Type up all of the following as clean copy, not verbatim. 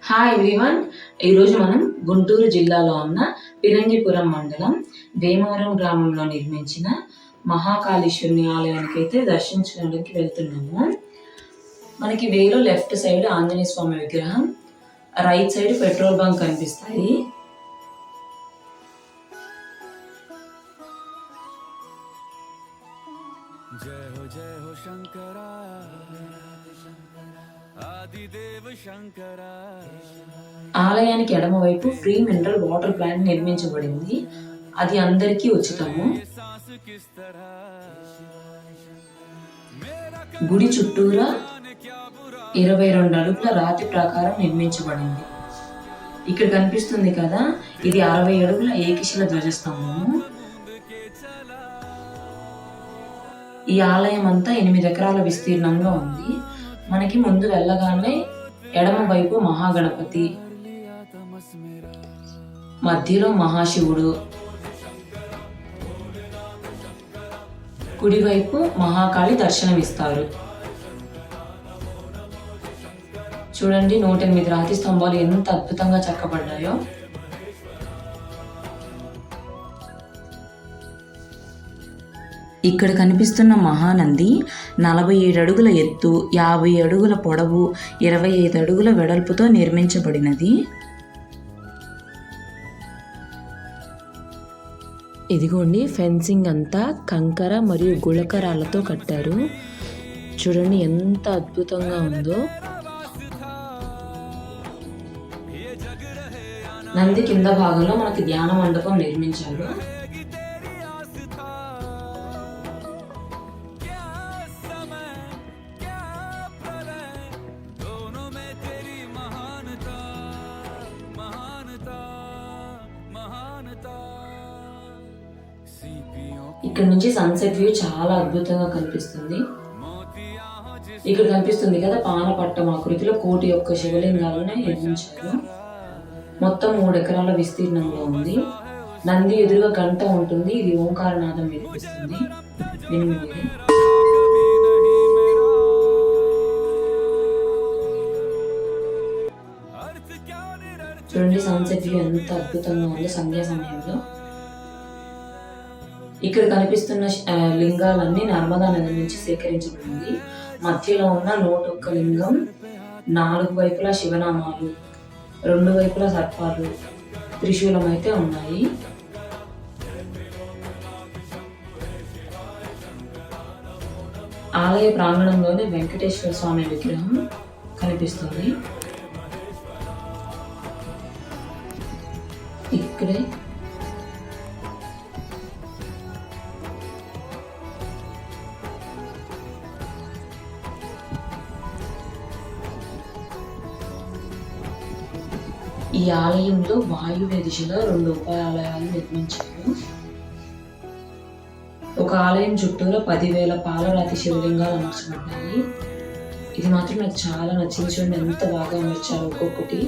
Hi everyone. ఈరోజు మనం గుంటూరు జిల్లాలో ఉన్న పిరంగిపురం మండలం వేమవరం గ్రామంలో నిర్మించిన మహాకాళేశ్వరుని ఆలయానికి అయితే దర్శించడానికి వెళ్తున్నాము. మనకి వేలో లెఫ్ట్ సైడ్ ఆంజనేయ స్వామి విగ్రహం, రైట్ సైడ్ పెట్రోల్ బంక్ కనిపిస్తాయి. జయ హో జయ హో శంకరా ఆదిదేవ శంకరా. ఆలయానికి ఎడమవైపు ఫ్రీ మినరల్ వాటర్ ప్లాంట్ నిర్మించబడింది. అది అందరికీ ఉచితము. గుడి చుట్టూరా 22 అడుగుల రాతి ప్రాకారం నిర్మించబడింది. ఇక్కడ కనిపిస్తుంది కదా, ఇది 60 అడుగుల ఏకశిల ధ్వజస్తంభము. ఈ ఆలయం అంతా 8 ఎకరాల విస్తీర్ణంలో ఉంది. మనకి ముందు వెళ్ళగానే ఎడమ వైపు మహాగణపతి, మధ్యలో మహాశివుడు, కుడివైపు మహాకాళి దర్శనమిస్తారు. చూడండి, 108 రాతి స్తంభాలు ఎంత అద్భుతంగా చెక్కబడ్డాయో. ఇక్కడ కనిపిస్తున్న మహానంది 47 అడుగుల ఎత్తు, 50 అడుగుల పొడవు, 25 అడుగుల వెడల్పుతో నిర్మించబడినది. ఇదిగోండి, ఫెన్సింగ్ అంతా కంకర మరియు గుళకరాలతో కట్టారు. చూడండి ఎంత అద్భుతంగా ఉందో. నంది కింద భాగంలో మనకి ధ్యాన మండపం నిర్మించారు. ఇక్కడ నుంచి సన్సెట్ వ్యూ చాలా అద్భుతంగా కనిపిస్తుంది. ఇక్కడ కనిపిస్తుంది కదా, పానపట్టం ఆకృతిలో 1 కోటి శివలింగాలను నిర్మించారు. మొత్తం 3 ఎకరాల విస్తీర్ణంలో ఉంది. నంది ఎదురుగా గంట ఉంటుంది. ఇది ఓంకారనాదం వినిపిస్తుంది. చూడండి సన్సెట్ వ్యూ ఎంత అద్భుతంగా ఉందో సంధ్యా సమయంలో. ఇక్కడ కనిపిస్తున్న లింగాలన్నీ నర్మదా నది నుంచి సేకరించబడింది. మధ్యలో ఉన్న 101 లింగం, 4 వైపులా శివనామాలు, 2 వైపులా సర్పాలు, త్రిశూలం అయితే ఉన్నాయి. ఆలయ ప్రాంగణంలోనే వెంకటేశ్వర స్వామి విగ్రహం కనిపిస్తుంది. ఇక్కడే ఈ ఆలయంలో వాయువ్య దిశలో 2 ఉపాలయాలు నిర్మించారు. ఒక ఆలయం చుట్టూరా 10,000 పాలరాతి శివలింగాలు అమర్చబడ్డాయి. ఇది మాత్రం నాకు చాలా నచ్చింది. చూడండి ఎంత బాగా అమర్చారు ఒక్కొక్కటి.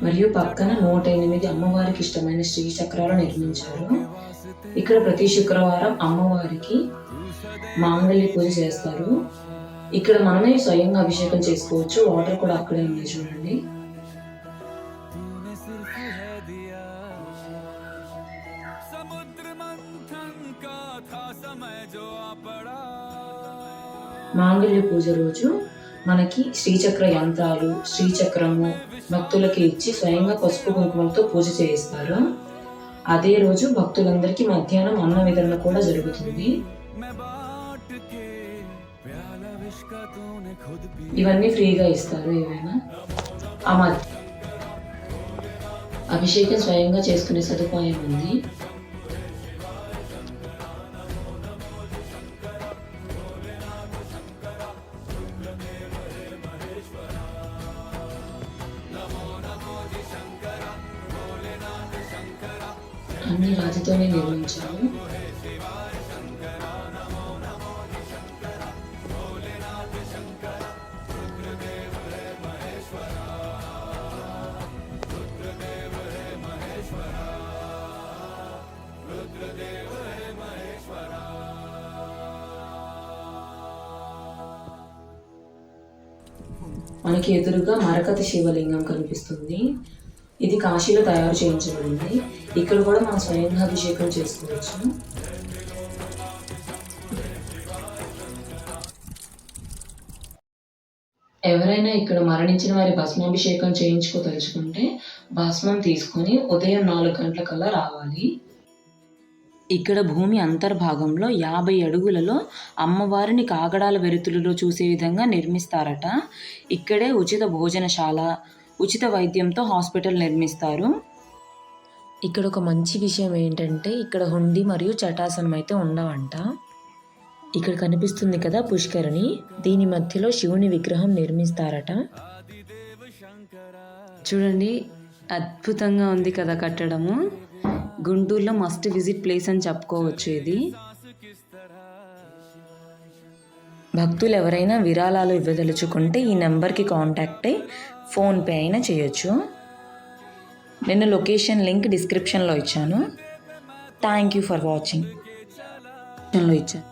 మరియు పక్కన 108 అమ్మవారికి ఇష్టమైన శ్రీ చక్రాలు నిర్మించారు. ఇక్కడ ప్రతి శుక్రవారం అమ్మవారికి మాంగళ్య పూజ చేస్తారు. ఇక్కడ మనమే స్వయంగా అభిషేకం చేసుకోవచ్చు. వాటర్ కూడా అక్కడే ఉంది చూడండి. మాంగళ్య పూజ రోజు మనకి శ్రీచక్ర యంత్రాలు, శ్రీచక్రము భక్తులకి ఇచ్చి స్వయంగా పసుపు కుంకుమలతో పూజ చేయిస్తారు. అదే రోజు భక్తులందరికీ మధ్యాహ్నం అన్న వితరణ కూడా జరుగుతుంది. ఇవన్నీ ఫ్రీగా ఇస్తారు. ఏవైనా అభిషేకం స్వయంగా చేసుకునే సదుపాయం ఉంది. అన్ని రాతితోనే నిర్మించారు. మనకి ఎదురుగా మరకత శివలింగం కనిపిస్తుంది. ఇది కాశీలో తయారు చేయించబడింది. ఇక్కడ కూడా మనం స్వయంగా అభిషేకం చేసుకోవచ్చు. ఎవరైనా ఇక్కడ మరణించిన వారి భస్మాభిషేకం చేయించుకోదలుచుకుంటే భస్మం తీసుకొని ఉదయం 4 గంటలకల్లా రావాలి. ఇక్కడ భూమి అంతర్భాగంలో 50 అడుగులలో అమ్మవారిని కాగడాల వెలుతురులో చూసే విధంగా నిర్మిస్తారట. ఇక్కడే ఉచిత భోజనశాల, ఉచిత వైద్యంతో హాస్పిటల్ నిర్మిస్తారు. ఇక్కడ ఒక మంచి విషయం ఏంటంటే ఇక్కడ హుండీ మరియు చటాసనం అయితే ఉండవంట. ఇక్కడ కనిపిస్తుంది కదా పుష్కరిణి, దీని మధ్యలో శివుని విగ్రహం నిర్మిస్తారట. చూడండి, అద్భుతంగా ఉంది కదా కట్టడము. గుంటూరులో మస్ట్ విజిట్ ప్లేస్ అని చెప్పుకోవచ్చు ఇది. భక్తులు ఎవరైనా విరాళాలు ఇవ్వదలుచుకుంటే ఈ నెంబర్కి కాంటాక్ట్ అయ్యి ఫోన్పే అయినా చేయొచ్చు. నేను లొకేషన్ లింక్ డిస్క్రిప్షన్లో ఇచ్చాను. Thank you for watching. ఇచ్చాను.